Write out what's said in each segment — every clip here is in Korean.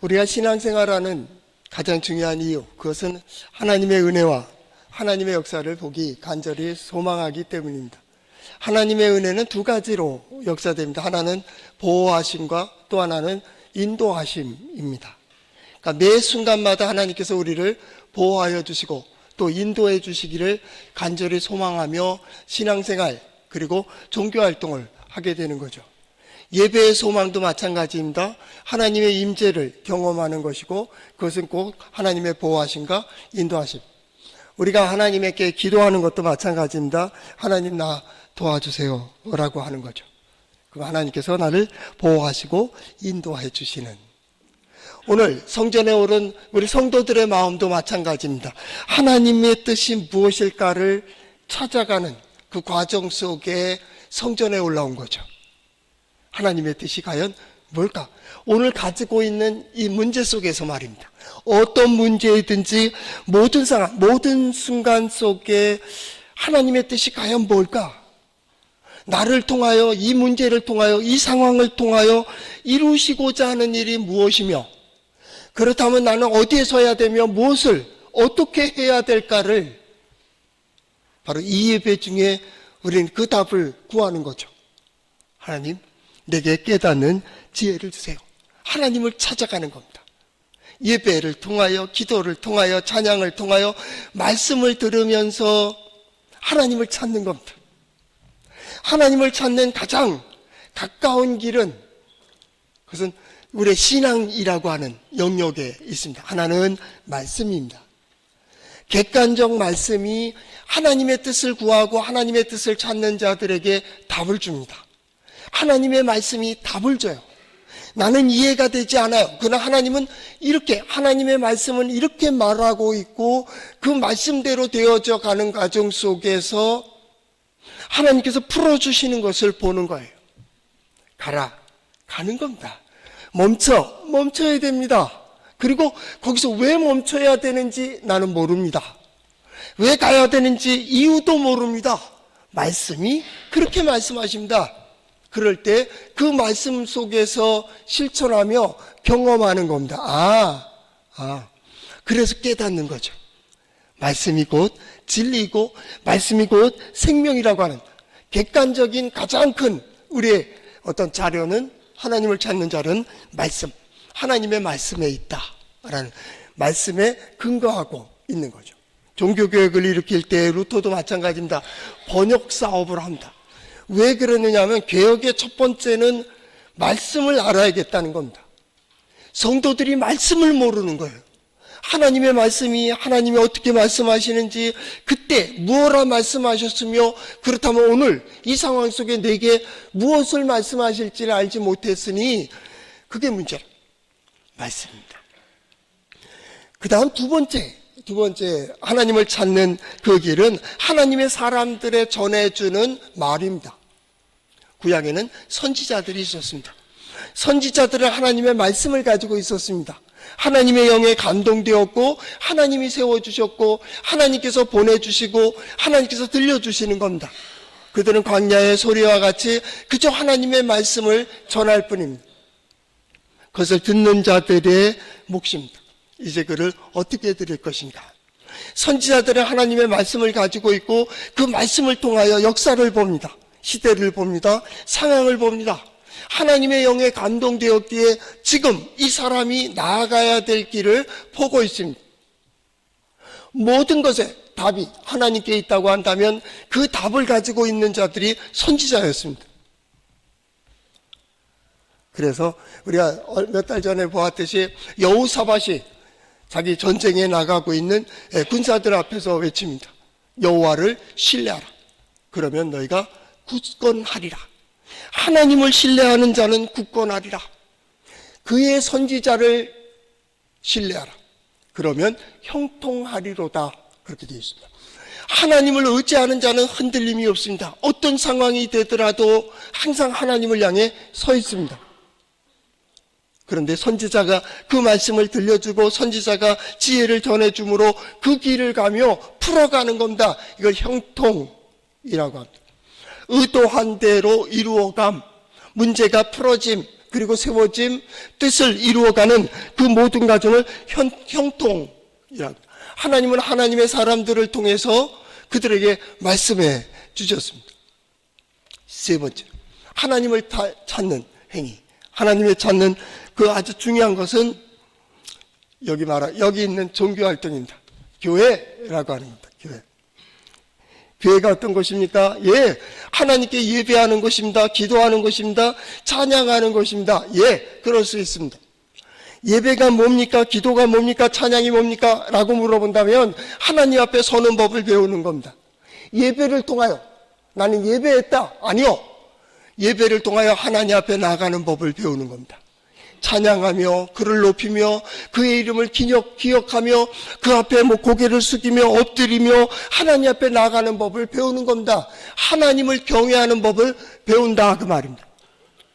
우리가 신앙생활하는 가장 중요한 이유, 그것은 하나님의 은혜와 하나님의 역사를 보기 간절히 소망하기 때문입니다. 하나님의 은혜는 두 가지로 역사됩니다. 하나는 보호하심과 또 하나는 인도하심입니다. 그러니까 매 순간마다 하나님께서 우리를 보호하여 주시고 또 인도해 주시기를 간절히 소망하며 신앙생활 그리고 종교활동을 하게 되는 거죠. 예배의 소망도 마찬가지입니다. 하나님의 임재를 경험하는 것이고 그것은 꼭 하나님의 보호하심과 인도하심. 우리가 하나님께 기도하는 것도 마찬가지입니다. 하나님 나 도와주세요 라고 하는 거죠. 그럼 하나님께서 나를 보호하시고 인도해 주시는. 오늘 성전에 오른 우리 성도들의 마음도 마찬가지입니다. 하나님의 뜻이 무엇일까를 찾아가는 그 과정 속에 성전에 올라온 거죠. 하나님의 뜻이 과연 뭘까? 오늘 가지고 있는 이 문제 속에서 말입니다. 어떤 문제이든지 모든 상황, 모든 순간 속에 하나님의 뜻이 과연 뭘까? 나를 통하여, 이 문제를 통하여, 이 상황을 통하여 이루시고자 하는 일이 무엇이며, 그렇다면 나는 어디에 서야 되며 무엇을 어떻게 해야 될까를 바로 이 예배 중에 우리는 그 답을 구하는 거죠. 하나님, 내게 깨닫는 지혜를 주세요. 하나님을 찾아가는 겁니다. 예배를 통하여, 기도를 통하여, 찬양을 통하여 말씀을 들으면서 하나님을 찾는 겁니다. 하나님을 찾는 가장 가까운 길은 그것은 우리의 신앙이라고 하는 영역에 있습니다. 하나는 말씀입니다. 객관적 말씀이 하나님의 뜻을 구하고 하나님의 뜻을 찾는 자들에게 답을 줍니다. 하나님의 말씀이 답을 줘요. 나는 이해가 되지 않아요. 그러나 하나님은 이렇게, 하나님의 말씀은 이렇게 말하고 있고 그 말씀대로 되어져 가는 과정 속에서 하나님께서 풀어주시는 것을 보는 거예요. 가라, 가는 겁니다. 멈춰야 됩니다. 그리고 거기서 왜 멈춰야 되는지 나는 모릅니다. 왜 가야 되는지 이유도 모릅니다. 말씀이 그렇게 말씀하십니다. 그럴 때 그 말씀 속에서 실천하며 경험하는 겁니다. 그래서 깨닫는 거죠. 말씀이 곧 진리이고 말씀이 곧 생명이라고 하는 객관적인 가장 큰 우리의 어떤 자료는, 하나님을 찾는 자료는 말씀, 하나님의 말씀에 있다라는 말씀에 근거하고 있는 거죠. 종교개혁을 일으킬 때 루터도 마찬가지입니다. 번역 사업을 합니다. 왜 그러느냐 하면 개혁의 첫 번째는 말씀을 알아야겠다는 겁니다. 성도들이 말씀을 모르는 거예요. 하나님의 말씀이, 하나님이 어떻게 말씀하시는지, 그때 무엇라 말씀하셨으며, 그렇다면 오늘 이 상황 속에 내게 무엇을 말씀하실지를 알지 못했으니 그게 문제라. 말씀입니다. 그 다음 두 번째 하나님을 찾는 그 길은 하나님의 사람들에 전해주는 말입니다. 구약에는 선지자들이 있었습니다. 선지자들은 하나님의 말씀을 가지고 있었습니다. 하나님의 영에 감동되었고 하나님이 세워주셨고 하나님께서 보내주시고 하나님께서 들려주시는 겁니다. 그들은 광야의 소리와 같이 그저 하나님의 말씀을 전할 뿐입니다. 그것을 듣는 자들의 몫입니다. 이제 그를 어떻게 드릴 것인가. 선지자들은 하나님의 말씀을 가지고 있고 그 말씀을 통하여 역사를 봅니다. 시대를 봅니다. 상황을 봅니다. 하나님의 영에 감동되었기에 지금 이 사람이 나아가야 될 길을 보고 있습니다. 모든 것에 답이 하나님께 있다고 한다면 그 답을 가지고 있는 자들이 선지자였습니다. 그래서 우리가 몇 달 전에 보았듯이 여호사밧이 자기 전쟁에 나가고 있는 군사들 앞에서 외칩니다. 여호와를 신뢰하라. 그러면 너희가 굳건하리라. 하나님을 신뢰하는 자는 굳건하리라. 그의 선지자를 신뢰하라. 그러면 형통하리로다. 그렇게 되어 있습니다. 하나님을 의지하는 자는 흔들림이 없습니다. 어떤 상황이 되더라도 항상 하나님을 향해 서 있습니다. 그런데 선지자가 그 말씀을 들려주고 선지자가 지혜를 전해주므로 그 길을 가며 풀어가는 겁니다. 이걸 형통이라고 합니다. 의도한 대로 이루어감, 문제가 풀어짐, 그리고 세워짐, 뜻을 이루어가는 그 모든 과정을 형통이라고. 하나님은 하나님의 사람들을 통해서 그들에게 말씀해 주셨습니다. 세 번째, 하나님을 찾는 행위. 하나님을 찾는 그 아주 중요한 것은 여기 있는 종교활동입니다. 교회라고 하는 겁니다. 교회. 교회가 어떤 것입니까? 예, 하나님께 예배하는 것입니다. 기도하는 것입니다. 찬양하는 것입니다. 예, 그럴 수 있습니다. 예배가 뭡니까? 기도가 뭡니까? 찬양이 뭡니까? 라고 물어본다면 하나님 앞에 서는 법을 배우는 겁니다. 예배를 통하여 나는 예배했다. 아니요. 예배를 통하여 하나님 앞에 나가는 법을 배우는 겁니다. 찬양하며 그를 높이며 그의 이름을 기억하며 그 앞에 고개를 숙이며 엎드리며 하나님 앞에 나가는 법을 배우는 겁니다. 하나님을 경외하는 법을 배운다 그 말입니다.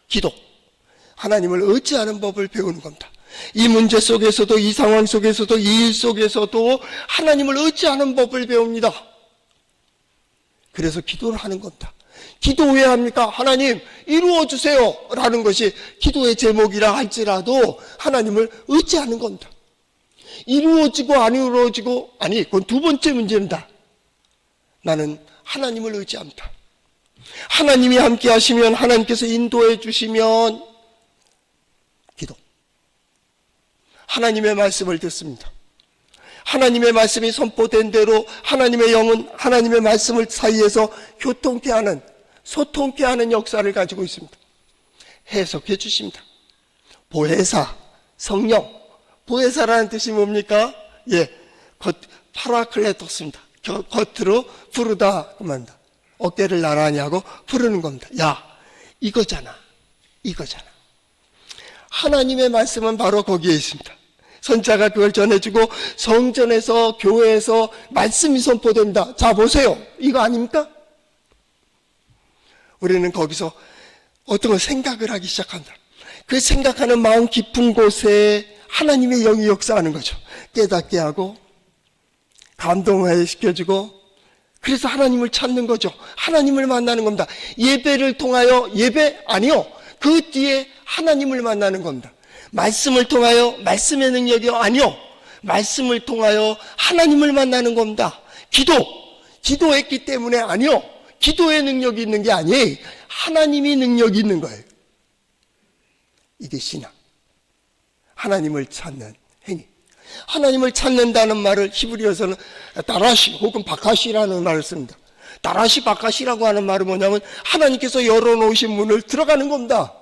기도, 하나님을 의지하는 법을 배우는 겁니다. 이 문제 속에서도, 이 상황 속에서도, 이 일 속에서도 하나님을 의지하는 법을 배웁니다. 그래서 기도를 하는 겁니다. 기도 왜 합니까? 하나님 이루어주세요 라는 것이 기도의 제목이라 할지라도 하나님을 의지하는 겁니다. 이루어지고 안 이루어지고, 아니 그건 두 번째 문제입니다. 나는 하나님을 의지합니다. 하나님이 함께 하시면, 하나님께서 인도해 주시면 기도, 하나님의 말씀을 듣습니다. 하나님의 말씀이 선포된 대로 하나님의 영은 하나님의 말씀을 사이에서 교통케 하는, 소통케 하는 역사를 가지고 있습니다. 해석해 주십니다. 보혜사, 성령. 보혜사라는 뜻이 뭡니까? 예, 파라클레토스입니다. 겉으로 부르다 그만다. 어깨를 나란히 하고 부르는 겁니다. 야, 이거잖아. 하나님의 말씀은 바로 거기에 있습니다. 선자가 그걸 전해주고 성전에서, 교회에서 말씀이 선포됩니다. 자, 보세요. 이거 아닙니까? 우리는 거기서 어떤 걸 생각을 하기 시작한다. 그 생각하는 마음 깊은 곳에 하나님의 영이 역사하는 거죠. 깨닫게 하고 감동하게 시켜주고, 그래서 하나님을 찾는 거죠. 하나님을 만나는 겁니다. 예배를 통하여, 예배 아니요, 그 뒤에 하나님을 만나는 겁니다. 말씀을 통하여, 말씀의 능력이요, 아니요, 말씀을 통하여 하나님을 만나는 겁니다. 기도했기 때문에, 아니요, 기도의 능력이 있는 게 아니에요. 하나님이 능력이 있는 거예요. 이게 신앙, 하나님을 찾는 행위. 하나님을 찾는다는 말을 히브리어에서는 다라시 혹은 바카시라는 말을 씁니다. 다라시 바카시라고 하는 말은 뭐냐면 하나님께서 열어놓으신 문을 들어가는 겁니다.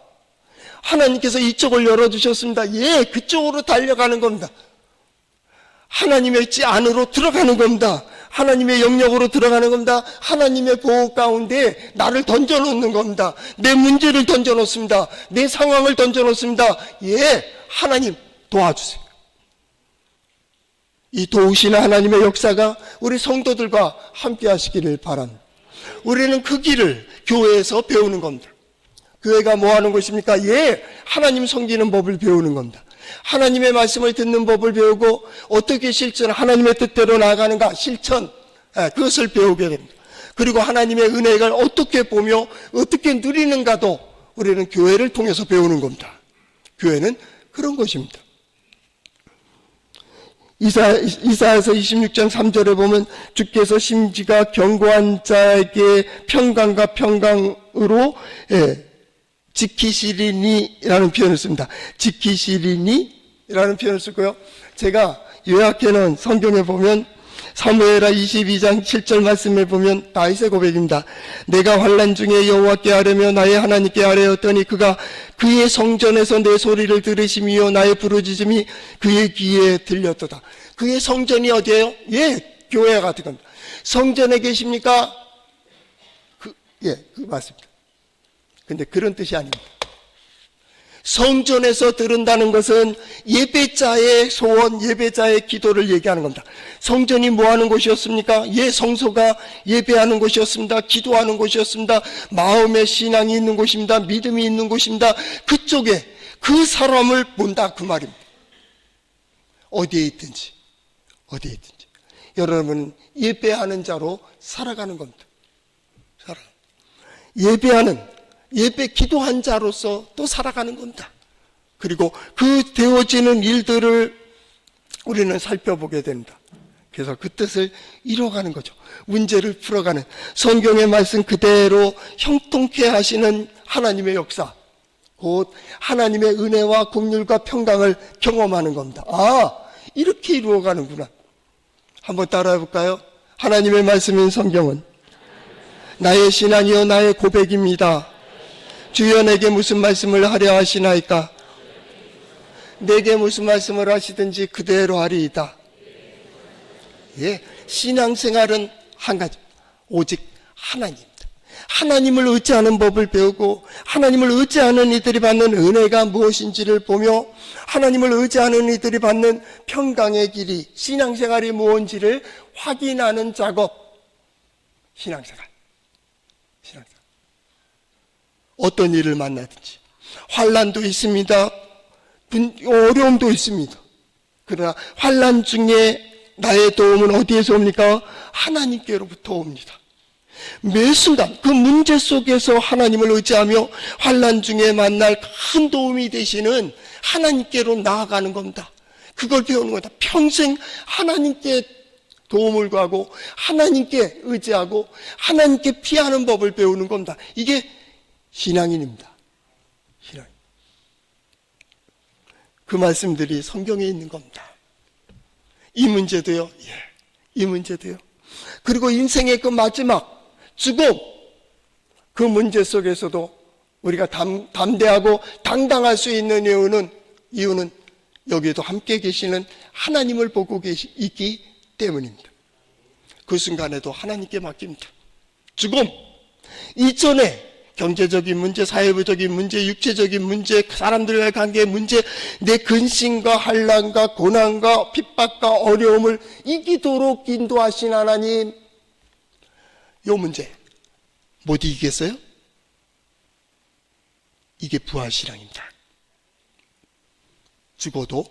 하나님께서 이쪽을 열어주셨습니다. 예, 그쪽으로 달려가는 겁니다. 하나님의 지 안으로 들어가는 겁니다. 하나님의 영역으로 들어가는 겁니다. 하나님의 보호 가운데 나를 던져놓는 겁니다. 내 문제를 던져놓습니다. 내 상황을 던져놓습니다. 예, 하나님 도와주세요. 이 도우시는 하나님의 역사가 우리 성도들과 함께 하시기를 바랍니다. 우리는 그 길을 교회에서 배우는 겁니다. 교회가 뭐 하는 것입니까? 예, 하나님 섬기는 법을 배우는 겁니다. 하나님의 말씀을 듣는 법을 배우고 어떻게 실천, 하나님의 뜻대로 나아가는가, 실천, 그것을 배우게 됩니다. 그리고 하나님의 은혜를 어떻게 보며 어떻게 누리는가도 우리는 교회를 통해서 배우는 겁니다. 교회는 그런 것입니다. 이사야서 26장 3절에 보면 주께서 심지가 견고한 자에게 평강과 평강으로 지키시리니라는 표현을 씁니다. 지키시리니라는 표현을 쓰고요. 제가 요약해 놓은 성경에 보면 사무엘하 22장 7절 말씀에 보면 다윗의 고백입니다. 내가 환난 중에 여호와께 아뢰며 나의 하나님께 아뢰었더니 그가 그의 성전에서 내 소리를 들으시며 나의 부르짖음이 그의 귀에 들렸도다. 그의 성전이 어디예요? 예, 교회 같은 겁니다. 성전에 계십니까? 맞습니다. 근데 그런 뜻이 아닙니다. 성전에서 들은다는 것은 예배자의 소원, 예배자의 기도를 얘기하는 겁니다. 성전이 뭐 하는 곳이었습니까? 예, 성소가 예배하는 곳이었습니다. 기도하는 곳이었습니다. 마음의 신앙이 있는 곳입니다. 믿음이 있는 곳입니다. 그쪽에 그 사람을 본다 그 말입니다. 어디에 있든지. 여러분은 예배하는 자로 살아가는 겁니다. 예배하는, 예배 기도한 자로서 또 살아가는 겁니다. 그리고 그 되어지는 일들을 우리는 살펴보게 됩니다. 그래서 그 뜻을 이뤄가는 거죠. 문제를 풀어가는, 성경의 말씀 그대로 형통케 하시는 하나님의 역사, 곧 하나님의 은혜와 긍휼과 평강을 경험하는 겁니다. 아, 이렇게 이루어가는구나. 한번 따라해 볼까요? 하나님의 말씀인 성경은 나의 신앙이요 나의 고백입니다. 주여 내게 무슨 말씀을 하려 하시나이까? 내게 무슨 말씀을 하시든지 그대로 하리이다. 예, 신앙생활은 한 가지, 오직 하나님입니다. 하나님을 의지하는 법을 배우고 하나님을 의지하는 이들이 받는 은혜가 무엇인지를 보며 하나님을 의지하는 이들이 받는 평강의 길이, 신앙생활이 무엇인지를 확인하는 작업. 신앙생활. 어떤 일을 만나든지 환난도 있습니다. 어려움도 있습니다. 그러나 환난 중에 나의 도움은 어디에서 옵니까? 하나님께로부터 옵니다. 매 순간 그 문제 속에서 하나님을 의지하며 환난 중에 만날 큰 도움이 되시는 하나님께로 나아가는 겁니다. 그걸 배우는 겁니다. 평생 하나님께 도움을 구하고 하나님께 의지하고 하나님께 피하는 법을 배우는 겁니다. 이게 신앙인입니다. 신앙인. 그 말씀들이 성경에 있는 겁니다. 이 문제도요. 예, 이 문제도요. 그리고 인생의 그 마지막 죽음, 그 문제 속에서도 우리가 담대하고 당당할 수 있는 이유는 여기에도 함께 계시는 하나님을 보고 있기 때문입니다. 그 순간에도 하나님께 맡깁니다. 죽음, 이전에 경제적인 문제, 사회적인 문제, 육체적인 문제, 사람들과의 관계의 문제, 내 근심과 환난과 고난과 핍박과 어려움을 이기도록 인도하신 하나님, 요 문제 못 이기겠어요? 이게 부활신앙입니다. 죽어도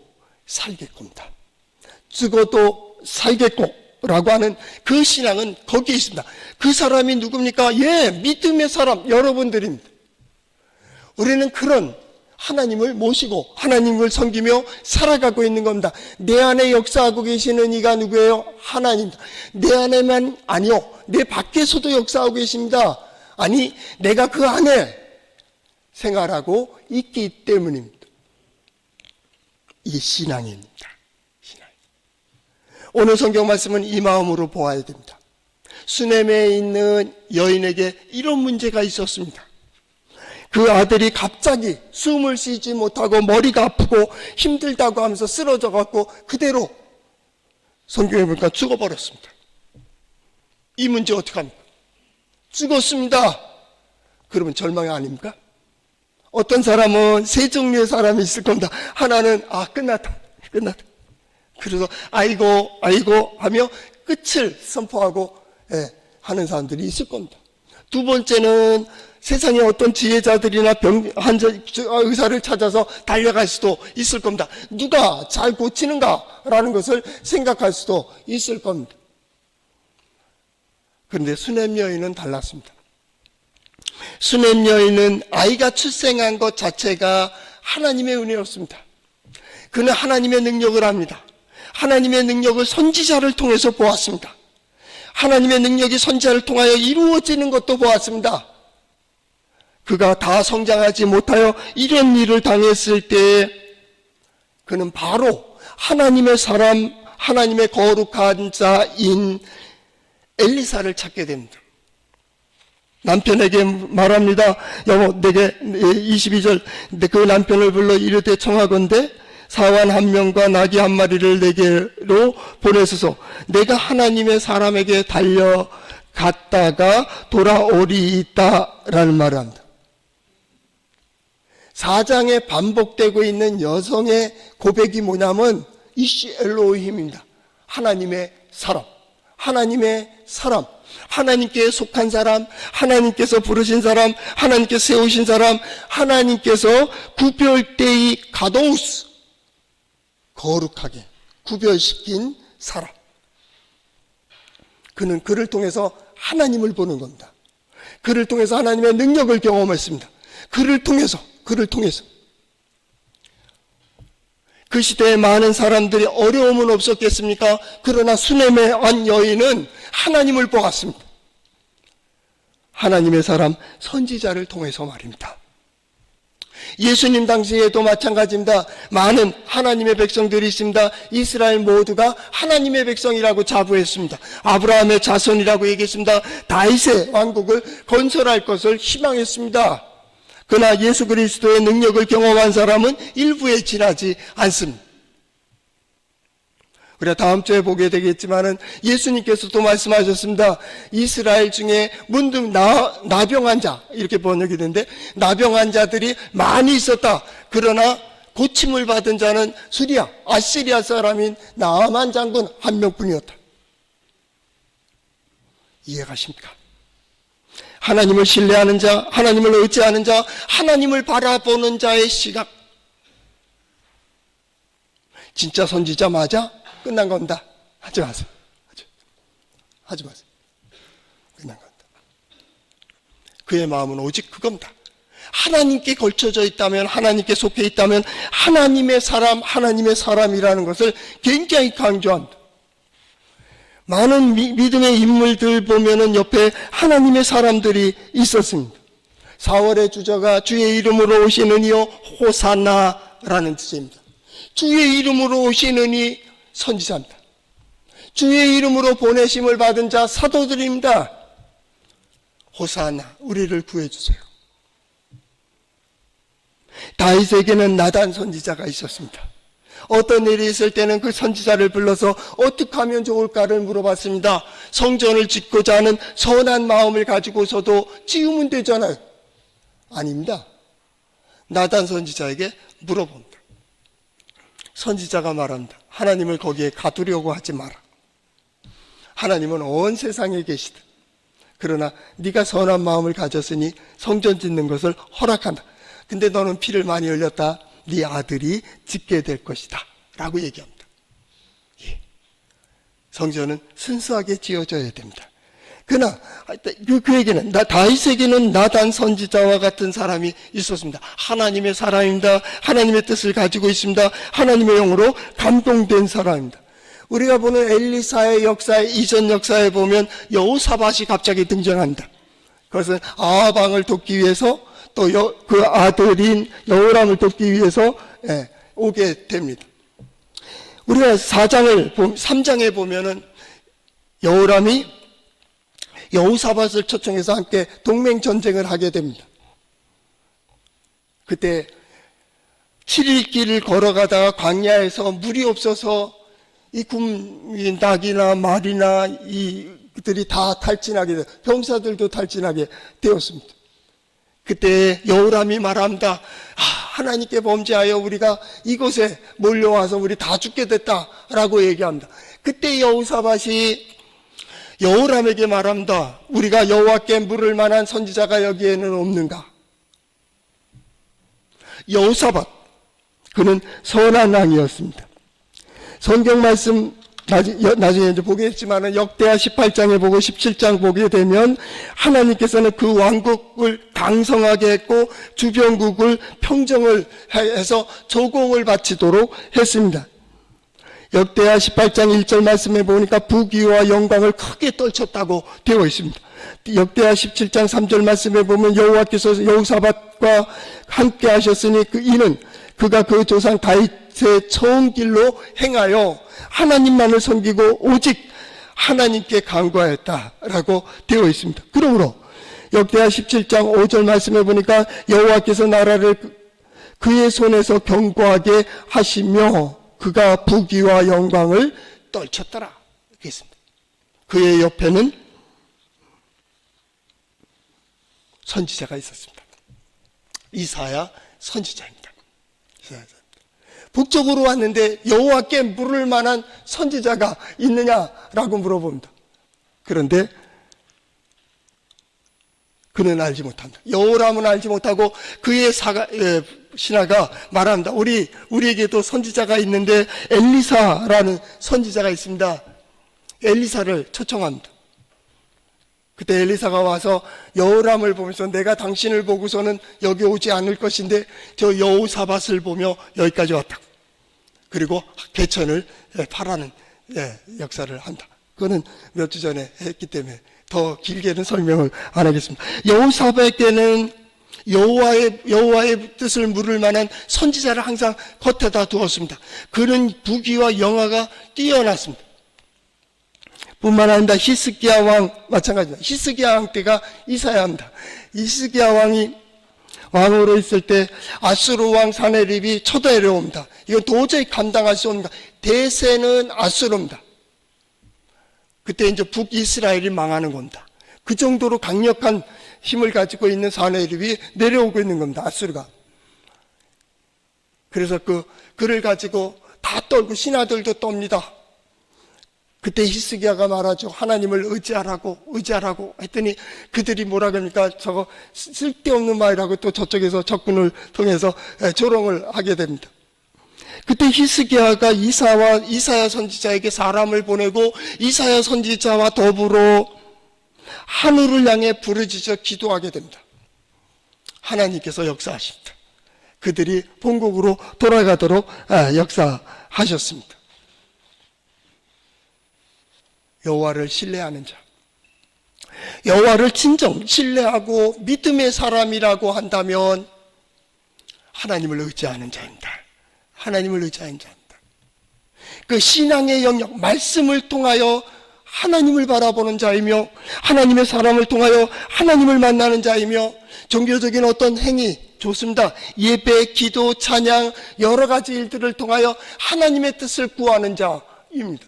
살겠고입니다. 죽어도 살겠고 라고 하는 그 신앙은 거기에 있습니다. 그 사람이 누굽니까? 예, 믿음의 사람, 여러분들입니다. 우리는 그런 하나님을 모시고 하나님을 섬기며 살아가고 있는 겁니다. 내 안에 역사하고 계시는 이가 누구예요? 하나님입니다. 내 안에만 아니요, 내 밖에서도 역사하고 계십니다. 아니, 내가 그 안에 생활하고 있기 때문입니다. 이게 신앙입니다. 오늘 성경 말씀은 이 마음으로 보아야 됩니다. 수넴에 있는 여인에게 이런 문제가 있었습니다. 그 아들이 갑자기 숨을 쉬지 못하고 머리가 아프고 힘들다고 하면서 쓰러져 갖고 그대로 성경에 보니까 죽어버렸습니다. 이 문제 어떻게 합니까? 죽었습니다. 그러면 절망이 아닙니까? 어떤 사람은 세 종류의 사람이 있을 겁니다. 하나는 끝났다. 그래서 아이고 하며 끝을 선포하고 하는 사람들이 있을 겁니다. 두 번째는 세상에 어떤 지혜자들이나 의사를 찾아서 달려갈 수도 있을 겁니다. 누가 잘 고치는가라는 것을 생각할 수도 있을 겁니다. 그런데 수넴 여인은 달랐습니다. 수넴 여인은 아이가 출생한 것 자체가 하나님의 은혜였습니다. 그는 하나님의 능력을 압니다. 하나님의 능력을 선지자를 통해서 보았습니다. 하나님의 능력이 선지자를 통하여 이루어지는 것도 보았습니다. 그가 다 성장하지 못하여 이런 일을 당했을 때 그는 바로 하나님의 사람, 하나님의 거룩한 자인 엘리사를 찾게 됩니다. 남편에게 말합니다. 여보, 내게 22절 그 남편을 불러 이르되 청하건대 사환 한 명과 나귀 한 마리를 내게로 보내소서. 내가 하나님의 사람에게 달려갔다가 돌아오리이다라는 말을 합니다. 4장에 반복되고 있는 여성의 고백이 뭐냐면 이시 엘로힘입니다. 하나님의 사람, 하나님께 속한 사람, 하나님께서 부르신 사람, 하나님께서 세우신 사람, 하나님께서 구별되이 가도우스, 거룩하게 구별시킨 사람. 그는 그를 통해서 하나님을 보는 겁니다. 그를 통해서 하나님의 능력을 경험했습니다. 그를 통해서. 그 시대에 많은 사람들이 어려움은 없었겠습니까? 그러나 수넴의 한 여인은 하나님을 보았습니다. 하나님의 사람 선지자를 통해서 말입니다. 예수님 당시에도 마찬가지입니다. 많은 하나님의 백성들이 있습니다. 이스라엘 모두가 하나님의 백성이라고 자부했습니다. 아브라함의 자손이라고 얘기했습니다. 다윗의 왕국을 건설할 것을 희망했습니다. 그러나 예수 그리스도의 능력을 경험한 사람은 일부에 지나지 않습니다. 우리가 다음 주에 보게 되겠지만은 예수님께서도 말씀하셨습니다. 이스라엘 중에 문득 나병한 자, 이렇게 번역이 되는데, 나병한 자들이 많이 있었다. 그러나 고침을 받은 자는 아시리아 사람인 나아만 장군 한 명뿐이었다. 이해가십니까? 하나님을 신뢰하는 자, 하나님을 의지하는 자, 하나님을 바라보는 자의 시각. 진짜 선지자 맞아? 끝난 겁니다. 하지 마세요. 끝난 겁니다. 그의 마음은 오직 그겁니다. 하나님께 걸쳐져 있다면, 하나님께 속해 있다면 하나님의 사람이라는 것을 굉장히 강조합니다. 많은 믿음의 인물들 보면은 옆에 하나님의 사람들이 있었습니다. 4월의 주저가 주의 이름으로 오시는 이요 호산나라는 주제입니다. 주의 이름으로 오시는 이 선지자입니다. 주의 이름으로 보내심을 받은 자 사도들입니다. 호산나, 우리를 구해주세요. 다윗에게는 나단 선지자가 있었습니다. 어떤 일이 있을 때는 그 선지자를 불러서 어떻게 하면 좋을까를 물어봤습니다. 성전을 짓고자 하는 선한 마음을 가지고서도 지으면 되잖아요. 아닙니다. 나단 선지자에게 물어봅니다. 선지자가 말합니다. 하나님을 거기에 가두려고 하지 마라. 하나님은 온 세상에 계시다. 그러나 네가 선한 마음을 가졌으니 성전 짓는 것을 허락한다. 근데 너는 피를 많이 흘렸다. 네 아들이 짓게 될 것이다 라고 얘기합니다. 예. 성전은 순수하게 지어져야 됩니다. 그러나 그에게는 다윗에게는 나단 선지자와 같은 사람이 있었습니다. 하나님의 사람입니다. 하나님의 뜻을 가지고 있습니다. 하나님의 영으로 감동된 사람입니다. 우리가 보는 엘리사의 역사에, 이전 역사에 보면 여호사밧이 갑자기 등장합니다. 그것은 아합왕을 돕기 위해서 또 그 아들인 여호람을 돕기 위해서 오게 됩니다. 우리가 3장에 보면은 여호람이 여호사밧을 초청해서 함께 동맹 전쟁을 하게 됩니다. 그때 7일 길을 걸어가다가 광야에서 물이 없어서 이 낙이나 말이나 이들이 다 탈진하게 돼요. 병사들도 탈진하게 되었습니다. 그때 여호람이 말합니다. 하나님께 범죄하여 우리가 이곳에 몰려와서 우리 다 죽게 됐다라고 얘기합니다. 그때 여호사밧이 여호람에게 말합니다. 우리가 여호와께 물을 만한 선지자가 여기에는 없는가? 여호사밧, 그는 선한 왕이었습니다. 성경 말씀 나중에 이제 보겠지만은 역대하 18장에 보고 17장 보게 되면 하나님께서는 그 왕국을 강성하게 했고 주변국을 평정을 해서 조공을 바치도록 했습니다. 역대하 18장 1절 말씀에 보니까 부귀와 영광을 크게 떨쳤다고 되어 있습니다. 역대하 17장 3절 말씀에 보면 여호와께서 여호사밧과 함께 하셨으니 이는 그가 그 조상 다윗의 처음 길로 행하여 하나님만을 섬기고 오직 하나님께 간구하였다라고 되어 있습니다. 그러므로 역대하 17장 5절 말씀에 보니까 여호와께서 나라를 그의 손에서 견고하게 하시며 그가 부귀와 영광을 떨쳤더라. 이렇게 했습니다. 그의 옆에는 선지자가 있었습니다. 이사야 선지자입니다. 북쪽으로 왔는데 여호와께 물을 만한 선지자가 있느냐라고 물어봅니다. 그런데 그는 알지 못합니다. 여호람은 알지 못하고 그의 신하가 말합니다. 우리에게도 선지자가 있는데 엘리사라는 선지자가 있습니다. 엘리사를 초청합니다. 그때 엘리사가 와서 여호람을 보면서 내가 당신을 보고서는 여기 오지 않을 것인데 저 여호사밧을 보며 여기까지 왔다고. 그리고 개천을 파라는 역사를 한다. 그거는 몇 주 전에 했기 때문에 더 길게는 설명을 안 하겠습니다. 여호사밧에게는 여호와의 뜻을 물을 만한 선지자를 항상 겉에다 두었습니다. 그는 부귀와 영화가 뛰어났습니다. 뿐만 아니라 히스기야 왕 마찬가지입니다. 히스기야 왕 때가 이사야입니다. 히스기야 왕이 왕으로 있을 때 아수르 왕 사네립이 쳐들어옵니다. 이건 도저히 감당할 수 없습니다. 대세는 아수르입니다. 그때 이제 북이스라엘이 망하는 겁니다. 그 정도로 강력한 힘을 가지고 있는 사네립이 내려오고 있는 겁니다. 아수르가. 그래서 그를 가지고 다 떨고 신하들도 떱니다. 그때 히스기야가 말하죠. 하나님을 의지하라고 했더니 그들이 뭐라 그럽니까? 저거 쓸데없는 말이라고 또 저쪽에서 적군을 통해서 조롱을 하게 됩니다. 그때 히스기야가 이사야 선지자에게 사람을 보내고 이사야 선지자와 더불어 하늘을 향해 부르짖어 기도하게 됩니다. 하나님께서 역사하십니다. 그들이 본국으로 돌아가도록 역사하셨습니다. 여호와를 신뢰하는 자, 여호와를 진정 신뢰하고 믿음의 사람이라고 한다면 하나님을 의지하는 자입니다. 하나님을 의지하는 자입니다. 그 신앙의 영역, 말씀을 통하여 하나님을 바라보는 자이며 하나님의 사람을 통하여 하나님을 만나는 자이며 종교적인 어떤 행위 좋습니다. 예배, 기도, 찬양 여러 가지 일들을 통하여 하나님의 뜻을 구하는 자입니다.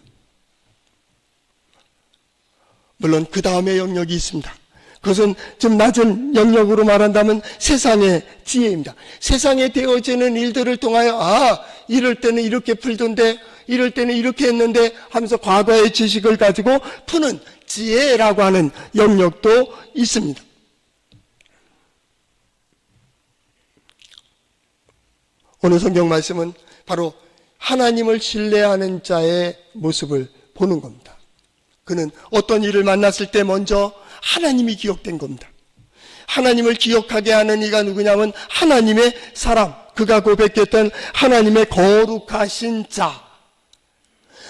물론 그 다음에 영역이 있습니다. 그것은 좀 낮은 영역으로 말한다면 세상의 지혜입니다. 세상에 되어지는 일들을 통하여 이럴 때는 이렇게 풀던데 이럴 때는 이렇게 했는데 하면서 과거의 지식을 가지고 푸는 지혜라고 하는 영역도 있습니다. 오늘 성경 말씀은 바로 하나님을 신뢰하는 자의 모습을 보는 겁니다. 그는 어떤 일을 만났을 때 먼저 하나님이 기억된 겁니다. 하나님을 기억하게 하는 이가 누구냐면 하나님의 사람, 그가 고백했던 하나님의 거룩하신 자,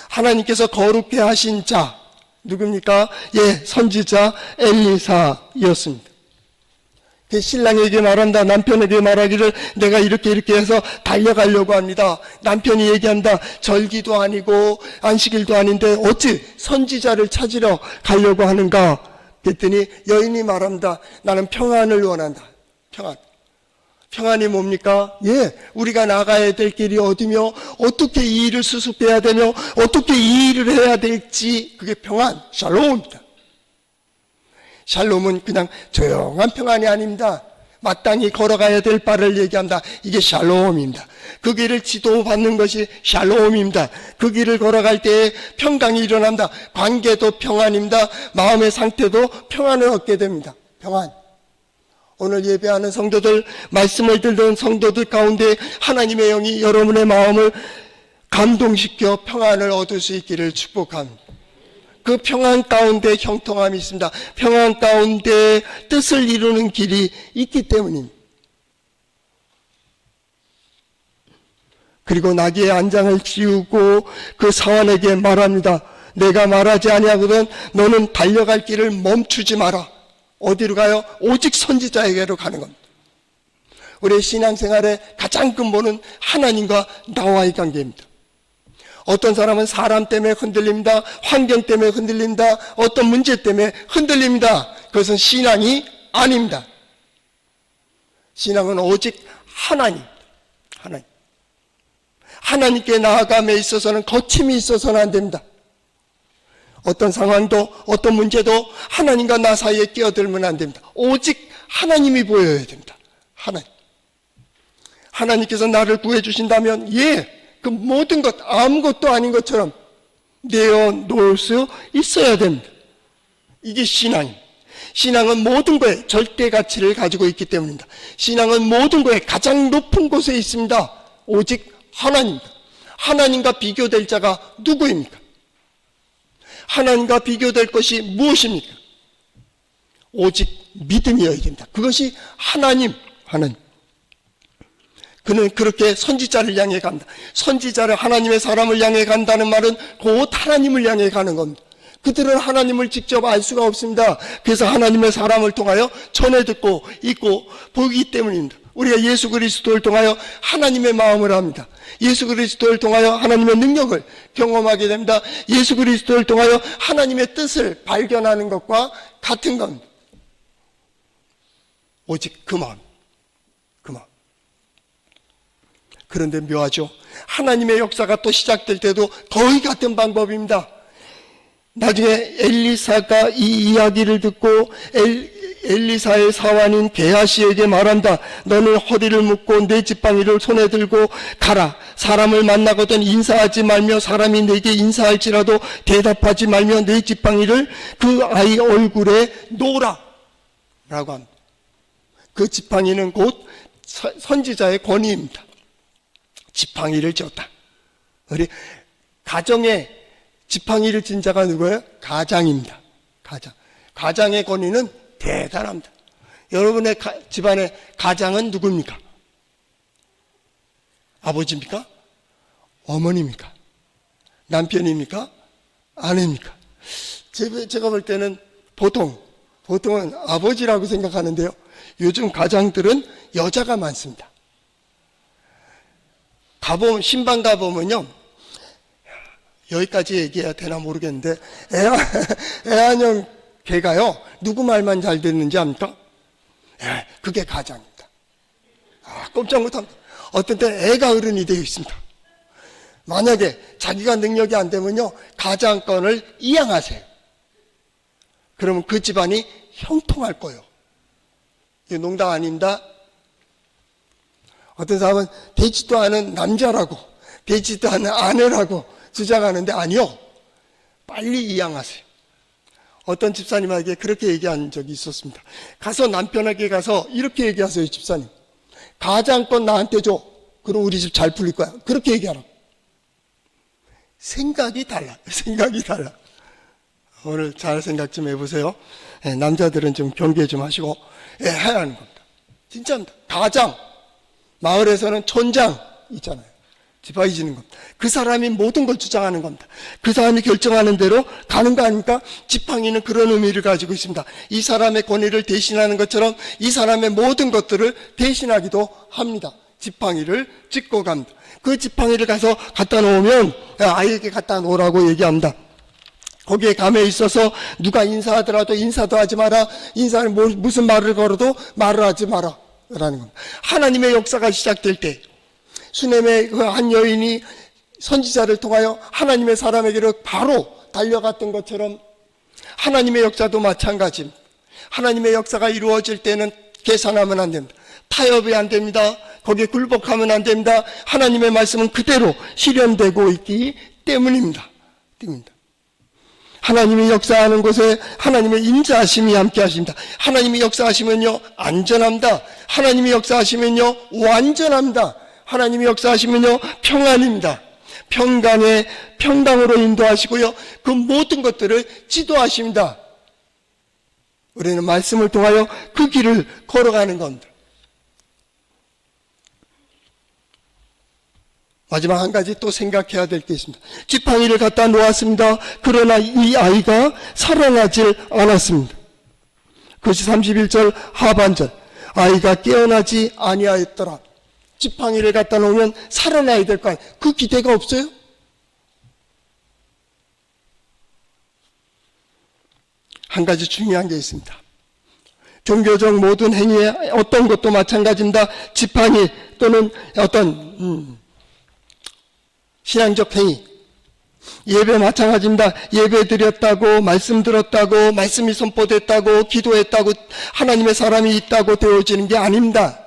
하나님께서 거룩해 하신 자 누굽니까? 선지자 엘리사였습니다. 신랑에게 말한다. 남편에게 말하기를 내가 이렇게 해서 달려가려고 합니다. 남편이 얘기한다. 절기도 아니고 안식일도 아닌데 어찌 선지자를 찾으러 가려고 하는가? 그랬더니 여인이 말합니다. 나는 평안을 원한다. 평안이 뭡니까? 우리가 나가야 될 길이 어디며 어떻게 이 일을 수습해야 되며 어떻게 이 일을 해야 될지 그게 평안, 샬롬입니다. 샬롬은 그냥 조용한 평안이 아닙니다. 마땅히 걸어가야 될 바를 얘기합니다. 이게 샬롬입니다. 그 길을 지도받는 것이 샬롬입니다. 그 길을 걸어갈 때에 평강이 일어납니다. 관계도 평안입니다. 마음의 상태도 평안을 얻게 됩니다. 평안. 오늘 예배하는 성도들, 말씀을 듣는 성도들 가운데 하나님의 영이 여러분의 마음을 감동시켜 평안을 얻을 수 있기를 축복합니다. 그 평안 가운데 형통함이 있습니다. 평안 가운데 뜻을 이루는 길이 있기 때문입니다. 그리고 나귀의 안장을 지우고 그 사환에게 말합니다. 내가 말하지 아니하거든 너는 달려갈 길을 멈추지 마라. 어디로 가요? 오직 선지자에게로 가는 겁니다. 우리의 신앙생활의 가장 근본은 하나님과 나와의 관계입니다. 어떤 사람은 사람 때문에 흔들립니다. 환경 때문에 흔들립니다. 어떤 문제 때문에 흔들립니다. 그것은 신앙이 아닙니다. 신앙은 오직 하나님. 하나님께 나아감에 있어서는 거침이 있어서는 안 됩니다. 어떤 상황도 어떤 문제도 하나님과 나 사이에 끼어들면 안 됩니다. 오직 하나님이 보여야 됩니다. 하나님께서 나를 구해주신다면 그 모든 것 아무것도 아닌 것처럼 내어놓을 수 있어야 됩니다. 이게 신앙입니다. 신앙은 모든 거에 절대 가치를 가지고 있기 때문입니다. 신앙은 모든 거에 가장 높은 곳에 있습니다. 오직 하나님입니다. 하나님과 비교될 자가 누구입니까? 하나님과 비교될 것이 무엇입니까? 오직 믿음이어야 됩니다. 그것이 하나님. 그는 그렇게 선지자를 향해 간다. 선지자를, 하나님의 사람을 향해 간다는 말은 곧 하나님을 향해 가는 겁니다. 그들은 하나님을 직접 알 수가 없습니다. 그래서 하나님의 사람을 통하여 전해 듣고 있고 보기 때문입니다. 우리가 예수 그리스도를 통하여 하나님의 마음을 합니다. 예수 그리스도를 통하여 하나님의 능력을 경험하게 됩니다. 예수 그리스도를 통하여 하나님의 뜻을 발견하는 것과 같은 겁니다. 오직 그 마음. 그런데 묘하죠. 하나님의 역사가 또 시작될 때도 거의 같은 방법입니다. 나중에 엘리사가 이 이야기를 듣고 엘리사의 사환인 게하시에게 말한다. 너는 허리를 묶고 내 지팡이를 손에 들고 가라. 사람을 만나거든 인사하지 말며 사람이 내게 인사할지라도 대답하지 말며 내 지팡이를 그 아이 얼굴에 놓으라 라고 합니다. 그 지팡이는 곧 선지자의 권위입니다. 지팡이를 쥐었다. 우리 가정에 지팡이를 쥔 자가 누구예요? 가장입니다. 가장의 권위는 대단합니다. 여러분의 집안의 가장은 누굽니까? 아버지입니까? 어머니입니까? 남편입니까? 아내입니까? 제가 볼 때는 보통은 아버지라고 생각하는데요. 요즘 가장들은 여자가 많습니다. 신방 가보면요. 여기까지 얘기해야 되나 모르겠는데, 애완형 개가요, 누구 말만 잘 듣는지 압니까? 그게 가장입니다. 꼼짝 못합니다. 어떤 때 애가 어른이 되어 있습니다. 만약에 자기가 능력이 안 되면요, 가장권을 이양하세요. 그러면 그 집안이 형통할 거예요. 이게 농담 아닙니다. 어떤 사람은 되지도 않은 남자라고, 되지도 않은 아내라고 주장하는데 아니요. 빨리 이양하세요. 어떤 집사님에게 그렇게 얘기한 적이 있었습니다. 남편에게 가서 이렇게 얘기하세요. 집사님, 가장권 나한테 줘. 그럼 우리 집 잘 풀릴 거야. 그렇게 얘기하라. 생각이 달라. 오늘 잘 생각 좀 해보세요. 남자들은 좀 경계 좀 하시고 해야 하는 겁니다. 진짜입니다. 가장, 마을에서는 촌장 있잖아요. 지팡이 지는 겁니다. 그 사람이 모든 걸 주장하는 겁니다. 그 사람이 결정하는 대로 가는 거 아닙니까? 지팡이는 그런 의미를 가지고 있습니다. 이 사람의 권위를 대신하는 것처럼 이 사람의 모든 것들을 대신하기도 합니다. 지팡이를 짚고 갑니다. 그 지팡이를 가서 갖다 놓으면 아이에게 갖다 놓으라고 얘기합니다. 거기에 감에 있어서 누가 인사하더라도 인사도 하지 마라. 인사는 무슨 말을 걸어도 말을 하지 마라 라는 겁니다. 하나님의 역사가 시작될 때 수넴의 그 한 여인이 선지자를 통하여 하나님의 사람에게로 바로 달려갔던 것처럼 하나님의 역사도 마찬가지입니다. 하나님의 역사가 이루어질 때는 계산하면 안 됩니다. 타협이 안 됩니다. 거기에 굴복하면 안 됩니다. 하나님의 말씀은 그대로 실현되고 있기 때문입니다. 하나님이 역사하는 곳에 하나님의 인자하심이 함께 하십니다. 하나님이 역사하시면요 안전합니다. 하나님이 역사하시면요 완전합니다. 하나님이 역사하시면요 평안입니다. 평강으로 인도하시고요 그 모든 것들을 지도하십니다. 우리는 말씀을 통하여 그 길을 걸어가는 겁니다. 마지막 한 가지 또 생각해야 될 게 있습니다. 지팡이를 갖다 놓았습니다. 그러나 이 아이가 살아나질 않았습니다. 그것이 31절 하반절. 아이가 깨어나지 아니하였더라. 지팡이를 갖다 놓으면 살아나야 될 거 아니에요. 그 기대가 없어요? 한 가지 중요한 게 있습니다. 종교적 모든 행위에 어떤 것도 마찬가지입니다. 지팡이 또는 어떤 신앙적 행위, 예배 마찬가지입니다. 예배 드렸다고, 말씀 들었다고, 말씀이 선포됐다고, 기도했다고, 하나님의 사람이 있다고 되어지는 게 아닙니다.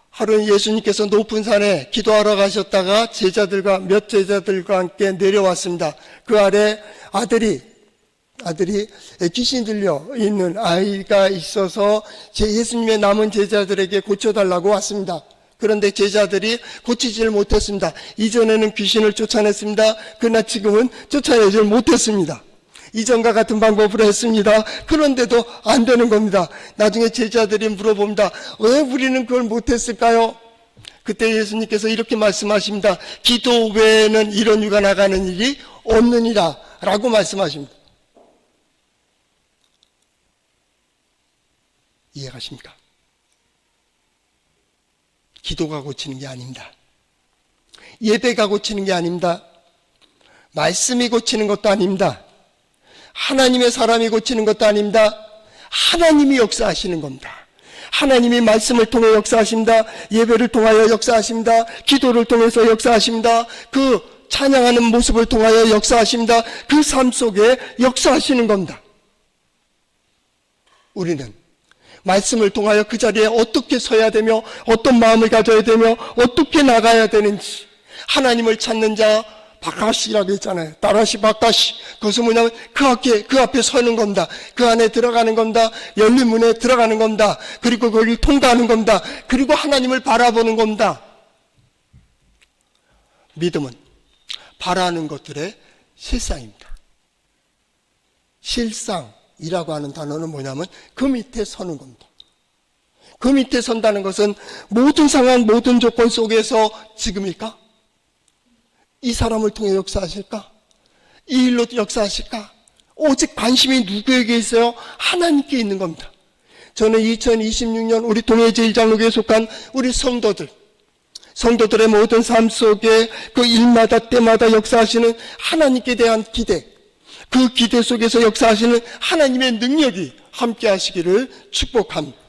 하루는 예수님께서 높은 산에 기도하러 가셨다가 몇 제자들과 함께 내려왔습니다. 그 아래 아들이 귀신 들려 있는 아이가 있어서 예수님의 남은 제자들에게 고쳐달라고 왔습니다. 그런데 제자들이 고치지를 못했습니다. 이전에는 귀신을 쫓아냈습니다. 그러나 지금은 쫓아내질 못했습니다. 이전과 같은 방법으로 했습니다. 그런데도 안 되는 겁니다. 나중에 제자들이 물어봅니다. 왜 우리는 그걸 못했을까요? 그때 예수님께서 이렇게 말씀하십니다. 기도 외에는 이런 유가 나가는 일이 없느니라 라고 말씀하십니다. 이해가십니까? 기도가 고치는 게 아닙니다. 예배가 고치는 게 아닙니다. 말씀이 고치는 것도 아닙니다. 하나님의 사람이 고치는 것도 아닙니다. 하나님이 역사하시는 겁니다. 하나님이 말씀을 통해 역사하십니다. 예배를 통하여 역사하십니다. 기도를 통해서 역사하십니다. 그 찬양하는 모습을 통하여 역사하십니다. 그 삶 속에 역사하시는 겁니다. 우리는 말씀을 통하여 그 자리에 어떻게 서야 되며 어떤 마음을 가져야 되며 어떻게 나가야 되는지, 하나님을 찾는 자 바카시라고 했잖아요. 따라시 바카시. 그것은 뭐냐면 그 앞에 서는 겁니다. 그 안에 들어가는 겁니다. 열린 문에 들어가는 겁니다. 그리고 거기를 통과하는 겁니다. 그리고 하나님을 바라보는 겁니다. 믿음은 바라는 것들의 실상입니다. 실상이라고 하는 단어는 뭐냐면 그 밑에 서는 겁니다. 그 밑에 선다는 것은 모든 상황, 모든 조건 속에서 지금일까? 이 사람을 통해 역사하실까? 이 일로 역사하실까? 오직 관심이 누구에게 있어요? 하나님께 있는 겁니다. 저는 2026년 우리 동해제일장로교에 속한 우리 성도들의 모든 삶 속에 그 일마다 때마다 역사하시는 하나님께 대한 기대, 그 기대 속에서 역사하시는 하나님의 능력이 함께 하시기를 축복합니다.